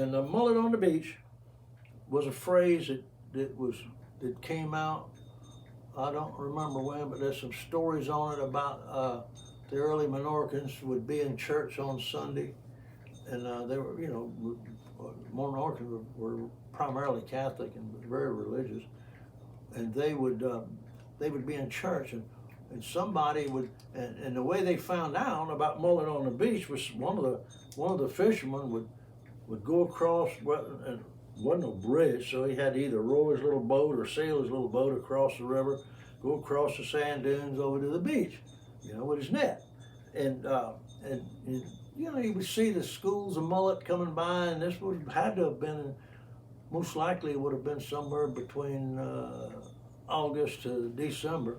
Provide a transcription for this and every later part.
And the mullet on the beach was a phrase that came out. I don't remember when, but there's some stories on it about the early Menorcans would be in church on Sunday, and they were, Menorcans were primarily Catholic and very religious, and they would be in church, and somebody would, and the way they found out about mullet on the beach was one of the fishermen would go across, and wasn't no bridge, so he had to either row his little boat or sail his little boat across the river, go across the sand dunes over to the beach, with his net, and you would see the schools of mullet coming by, and this had to have been, most likely it would have been somewhere between August to December.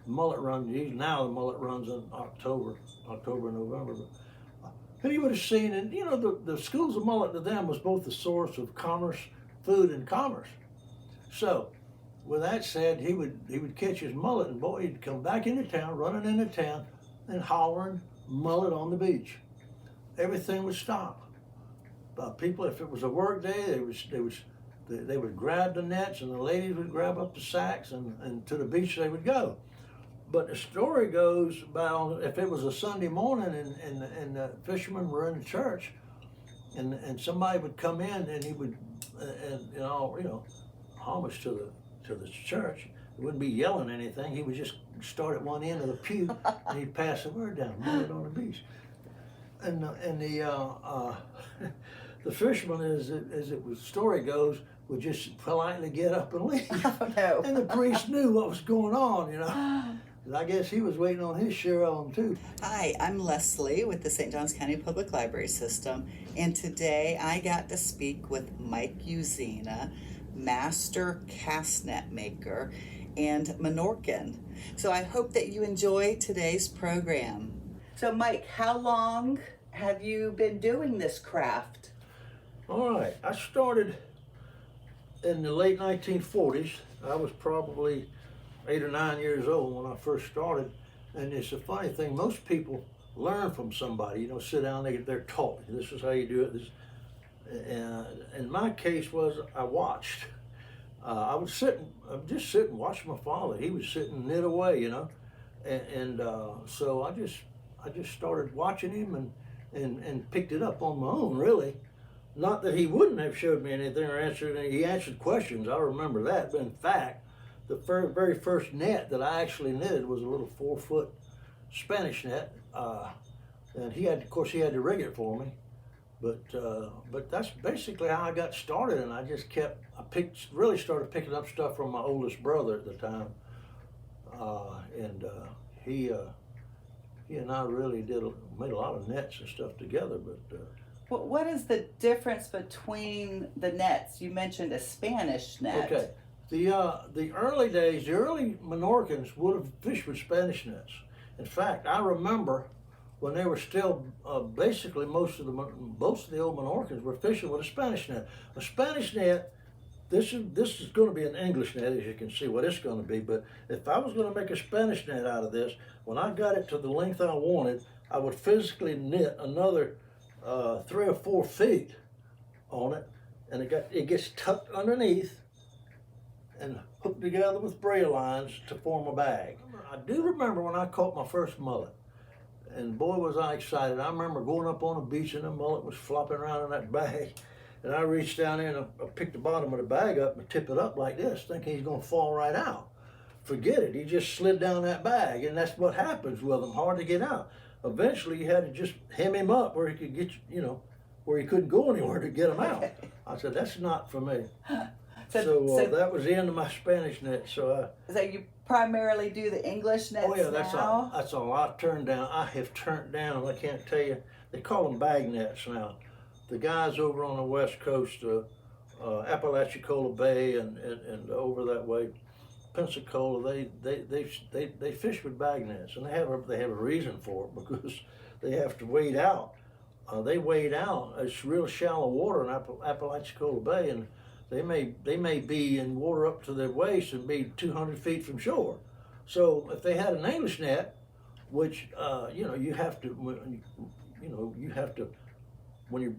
Mullet runs, now the mullet runs in October, November. And you would have seen, and the schools of mullet to them was both the source of commerce, food, and commerce. So, with that said, he would catch his mullet, and boy, he'd come back into town, running into town, and hollering mullet on the beach. Everything would stop. People, if it was a work day, they would grab the nets, and the ladies would grab up the sacks, and to the beach they would go. But the story goes about if it was a Sunday morning and the fishermen were in the church, and somebody would come in and he would, homage to the church. He wouldn't be yelling anything. He would just start at one end of the pew and he'd pass the word down, mullet on the beach. And the fisherman, as the story goes, would just politely get up and leave. Oh, no. And the priest knew what was going on, I guess he was waiting on his share of them too. Hi, I'm Leslie with the St. Johns County Public Library System, and today I got to speak with Mike Usina, master cast net maker and Menorcan. So I hope that you enjoy today's program. So Mike, how long have you been doing this craft? All right, I started in the late 1940s. I was probably 8 or 9 years old when I first started, and it's a funny thing. Most people learn from somebody. Sit down, they're taught. This is how you do it. And my case was I watched. I would just sit and watch my father. He was sitting and knit away, and so I just started watching him and picked it up on my own, really. Not that he wouldn't have showed me anything or he answered questions. I remember that, but in fact, the very first net that I actually knitted was a little 4-foot Spanish net, and he had to rig it for me. But that's basically how I got started, and I just really started picking up stuff from my oldest brother at the time, and he and I really made a lot of nets and stuff together. But what is the difference between the nets? You mentioned a Spanish net. Okay. The early days, the early Menorcans would have fished with Spanish nets. In fact, I remember when they were still basically most of the old Menorcans were fishing with a Spanish net. A Spanish net. This is going to be an English net, as you can see what it's going to be. But if I was going to make a Spanish net out of this, when I got it to the length I wanted, I would physically knit another 3 or 4 feet on it, and it gets tucked underneath and hooked together with braille lines to form a bag. I do remember when I caught my first mullet, and boy was I excited. I remember going up on the beach and the mullet was flopping around in that bag, and I reached down there and I picked the bottom of the bag up and tipped it up like this, thinking he's going to fall right out. Forget it, he just slid down that bag, and that's what happens with them, hard to get out. Eventually you had to just hem him up where he could get, where he couldn't go anywhere to get him out. I said, that's not for me. So that was the end of my Spanish net. So you primarily do the English nets now? Oh yeah, that's all I turned down. I have turned down, I can't tell you, they call them bag nets now. The guys over on the west coast, Apalachicola Bay and over that way, Pensacola, they fish with bag nets, and they have a reason for it, because they have to wade out. They wade out. It's real shallow water in Apalachicola Bay, and they may be in water up to their waist and be 200 feet from shore. So if they had an English net, which you have to when you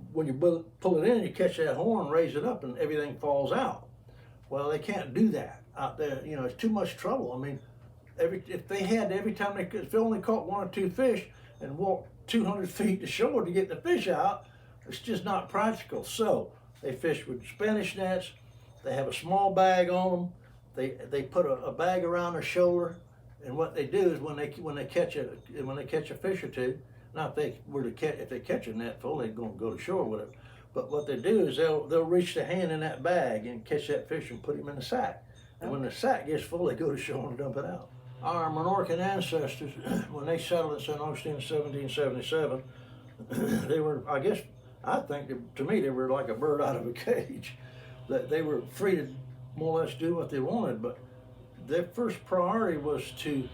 pull it in, you catch that horn, raise it up, and everything falls out. Well, they can't do that out there. You know, it's too much trouble. I mean, if they only caught 1 or 2 fish and walked 200 feet to shore to get the fish out, it's just not practical. So they fish with Spanish nets. They have a small bag on them. They put a bag around their shoulder, and what they do is when they catch a fish or two. Now, if they catch a net full, they're going to go to shore with it. But what they do is they'll reach their hand in that bag and catch that fish and put him in the sack. And when the sack gets full, they go to shore and dump it out. Our Menorcan ancestors, when they settled in St. Augustine in 1777, they were, to me, they were like a bird out of a cage. That they were free to more or less do what they wanted, but their first priority was to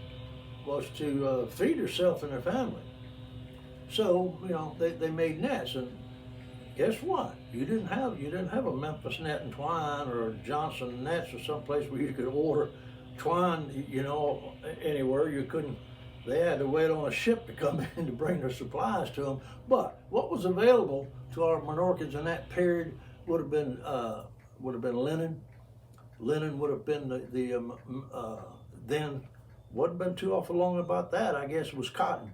feed herself and their family. So, you know, they made nets, and guess what? You didn't have a Memphis net and twine or a Johnson nets or someplace where you could order twine, you know, anywhere. You couldn't. They had to wait on a ship to come in to bring their supplies to them. But what was available to our Menorcans in that period would have been linen. Linen would have been then wasn't been too awful long about that. I guess it was cotton.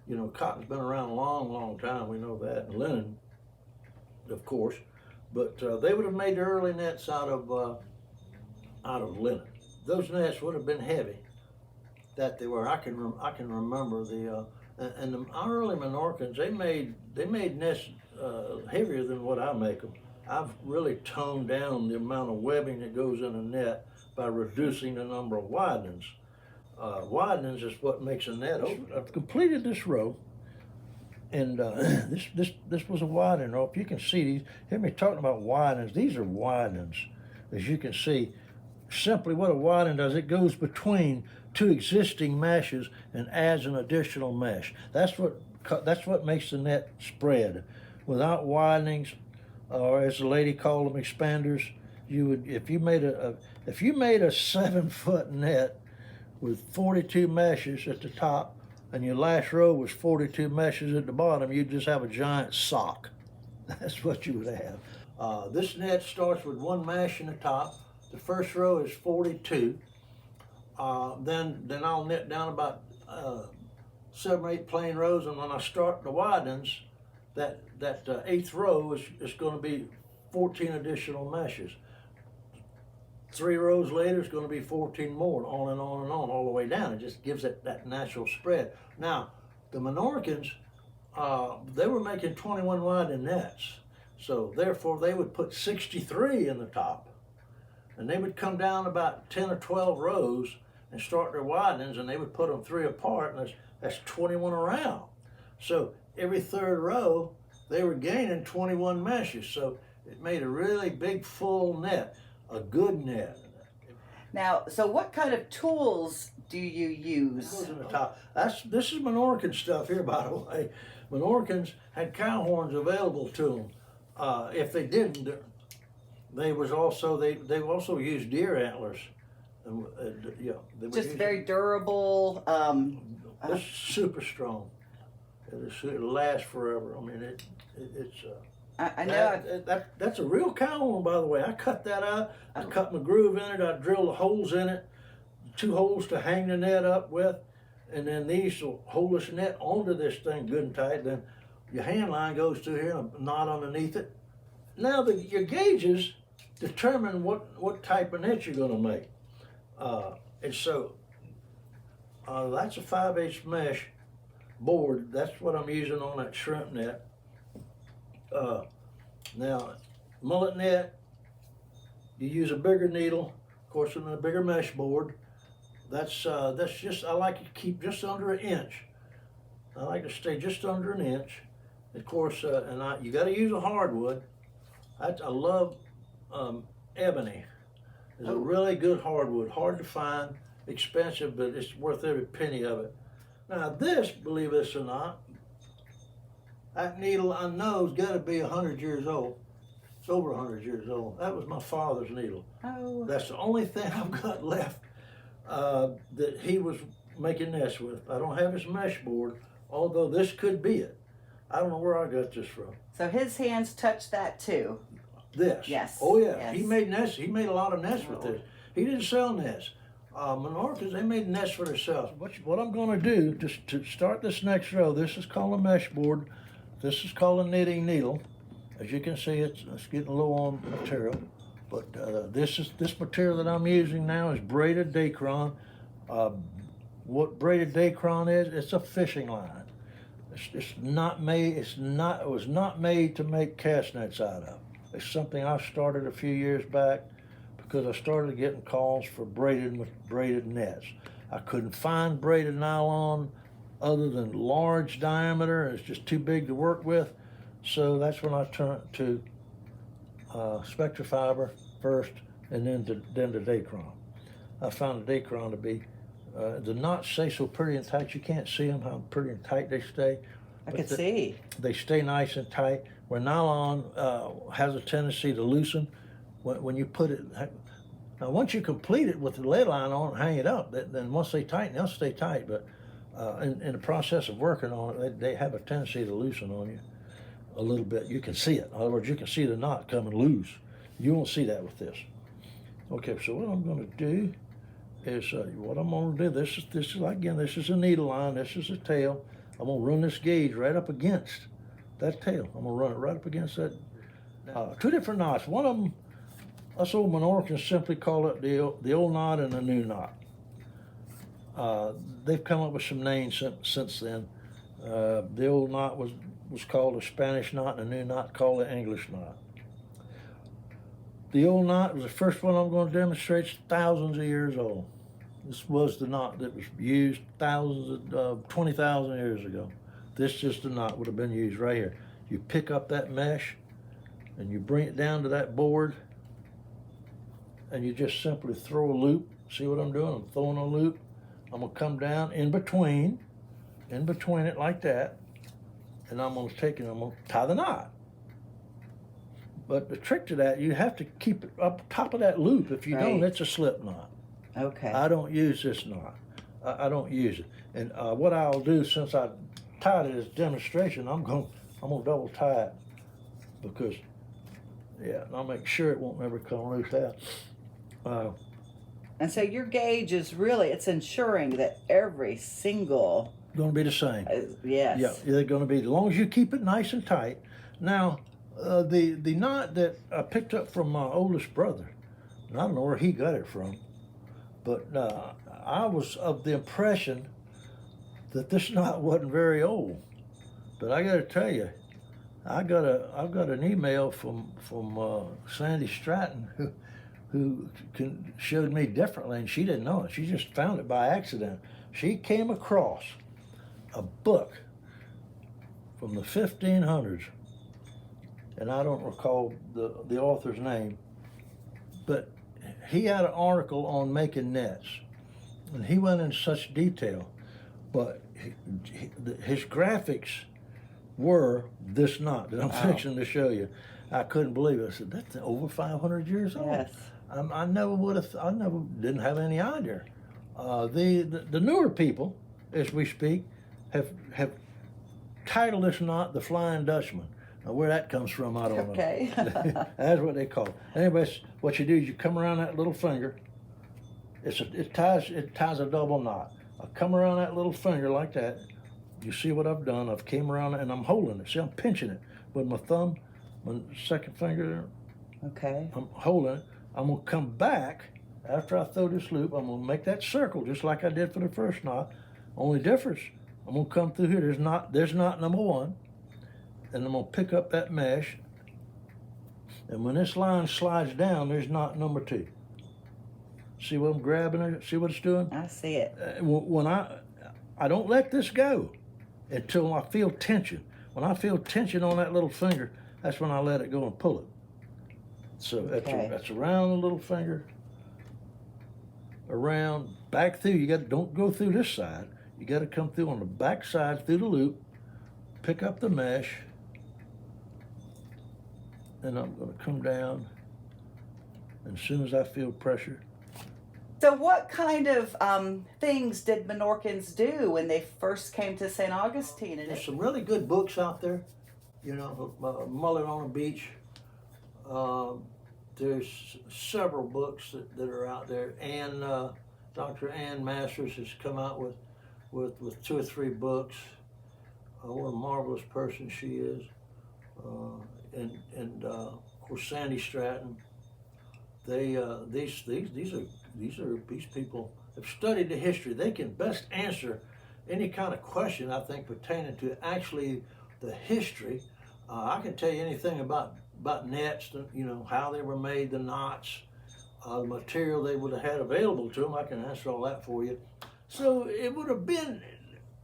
You know, cotton's been around a long, long time. We know that. And linen, of course, but they would have made their early nets out of linen. Those nets would have been heavy. That they were. I can remember our early Menorcans. They made nets heavier than what I make them. I've really toned down the amount of webbing that goes in a net by reducing the number of widenings. Widenings is what makes a net. I've completed this row, and this was a widening row. If you can see these, hear me talking about widenings. These are widenings, as you can see. Simply, what a widening does, it goes between 2 existing meshes and adds an additional mesh. That's what makes the net spread. Without widenings, or as the lady called them, expanders, if you made a 7-foot net with 42 meshes at the top, and your last row was 42 meshes at the bottom, you'd just have a giant sock. That's what you would have. This net starts with 1 mesh in the top. The first row is 42. Then I'll knit down about 7 or 8 plain rows, and when I start the widenings, that 8th row is going to be 14 additional meshes. 3 rows later, it's going to be 14 more, on and on and on, all the way down. It just gives it that natural spread. Now, the Menorcans, they were making 21 widening nets. So therefore, they would put 63 in the top. And they would come down about 10 or 12 rows and start their widenings, and they would put them 3 apart, and that's 21 around. So every 3rd row, they were gaining 21 meshes. So it made a really big, full net. A good net. Now, so what kind of tools do you use? Goes in the top. This is Menorcan stuff here, by the way. Menorcans had cow horns available to them. If they didn't, they also used deer antlers. Just very durable. It's super strong. It'll last forever. I mean, it's. I know. That's a real cow horn, by the way. I cut that out. I cut my groove in it. I drilled the holes in it, 2 holes to hang the net up with, and then these will hold this net onto this thing good and tight. Then your hand line goes through here and a knot underneath it. Now your gauges determine what type of net you're going to make, and so that's a 5/8 mesh board. That's what I'm using on that shrimp net. Now, mullet net, you use a bigger needle, of course, on a bigger mesh board. That's just, I like to keep just under 1 inch. I like to stay just under 1 inch. Of course, you got to use a hardwood. I love ebony. It's a really good hardwood, hard to find, expensive, but it's worth every penny of it. Now this, believe this or not, that needle I know has got to be 100 years old. It's over 100 years old. That was my father's needle. Oh. That's the only thing I've got left that he was making nests with. I don't have his mesh board, although this could be it. I don't know where I got this from. So his hands touch that too. This. Yes. Oh yeah. Yes. He made nests. He made a lot of nests with this. He didn't sell nests. Menorcans, they made nests for themselves. What I'm going to do, just to start this next row, this is called a mesh board. This is called a knitting needle. As you can see, it's getting low on material. But this material that I'm using now is braided dacron. What braided dacron is? It's a fishing line. It's not made. It was not made to make cast nets out of. It's something I started a few years back because I started getting calls for braided nets. I couldn't find braided nylon other than large diameter. It's just too big to work with. So that's when I turned to spectra fiber first, and then to dacron. I found the dacron to be the knots stay so pretty and tight. You can't see them how pretty and tight they stay. I could see. They stay nice and tight. Where nylon has a tendency to loosen when you put it. Now, once you complete it with the lead line on and hang it up, then once they tighten, they'll stay tight. But in the process of working on it, they have a tendency to loosen on you a little bit. You can see it. In other words, you can see the knot coming loose. You won't see that with this. Okay, so what I'm going to do is what I'm going to do. This is again. This is a needle line. This is a tail. I'm going to run this gauge right up against that tail. I'm going to run it right up against that. Two different knots. One of them, us old Menorcans simply call it the old knot and the new knot. They've come up with some names since then. The old knot was called a Spanish knot, and the new knot called the English knot. The old knot was the first one I'm going to demonstrate. It's thousands of years old. This was the knot that was used 20,000 years ago. This just the knot would have been used right here. You pick up that mesh and you bring it down to that board and you just simply throw a loop. See what I'm doing? I'm throwing a loop. I'm going to come down in between it like that, and I'm going to take it and I'm going to tie the knot. But the trick to that, you have to keep it up top of that loop. If you don't, it's a slip knot. Okay. I don't use this knot. I don't use it. And what I'll do, since I tied it as a demonstration, I'm going to double tie it because, yeah, and I'll make sure it won't ever come loose out. And so your gauge is really, it's ensuring that every single... Going to be the same. Yes. Yeah, they're going to be, as long as you keep it nice and tight. Now, the knot that I picked up from my oldest brother, and I don't know where he got it from, but I was of the impression that this knot wasn't very old. But I got to tell you, I got an email from Sandy Stratton who showed me differently, and she didn't know it. She just found it by accident. She came across a book from the 1500s, and I don't recall the author's name, but he had an article on making nets, and he went into such detail, but his graphics were this knot that I'm fixing to show you. I couldn't believe it. I said, that's over 500 years old. Yes. I never didn't have any idea. The newer people, as we speak, have titled this knot the Flying Dutchman. Now, where that comes from, I don't know. Okay. That's what they call it. Anyways, what you do is you come around that little finger. It ties a double knot. I come around that little finger like that. You see what I've done? I've came around and I'm holding it. See, I'm pinching it with my thumb, my second finger there. Okay. I'm holding it. I'm gonna come back after I throw this loop. I'm gonna make that circle just like I did for the first knot. Only difference, I'm gonna come through here. There's knot number one, and I'm gonna pick up that mesh. And when this line slides down, there's knot number two. See what I'm grabbing it? See what it's doing? I see it. When I don't let this go until I feel tension. When I feel tension on that little finger, that's when I let it go and pull it. So that's around the little finger, around, back through. Don't go through this side. You got to come through on the back side through the loop, pick up the mesh, and I'm going to come down. And as soon as I feel pressure. So what kind of things did Menorcans do when they first came to St. Augustine? And There's some really good books out there. You know, Mullet on a Beach. There's several books that are out there. And Dr. Ann Masters has come out with 2 or 3 books. What a marvelous person she is. And of course Sandy Stratton. These people have studied the history. They can best answer any kind of question, I think, pertaining to actually the history. I can tell you anything about nets, you know, how they were made, the knots, the material they would have had available to them. I can answer all that for you. So it would have been,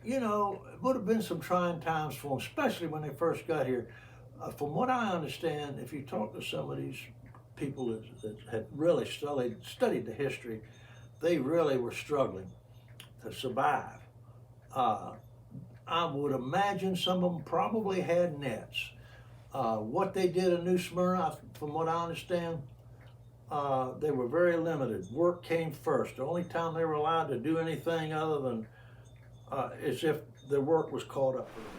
you know, it would have been some trying times for them, especially when they first got here. From what I understand, if you talk to some of these people that had really studied the history, they really were struggling to survive. I would imagine some of them probably had nets. What they did in New Smyrna, from what I understand, they were very limited. Work came first. The only time they were allowed to do anything other than is if their work was caught up with them.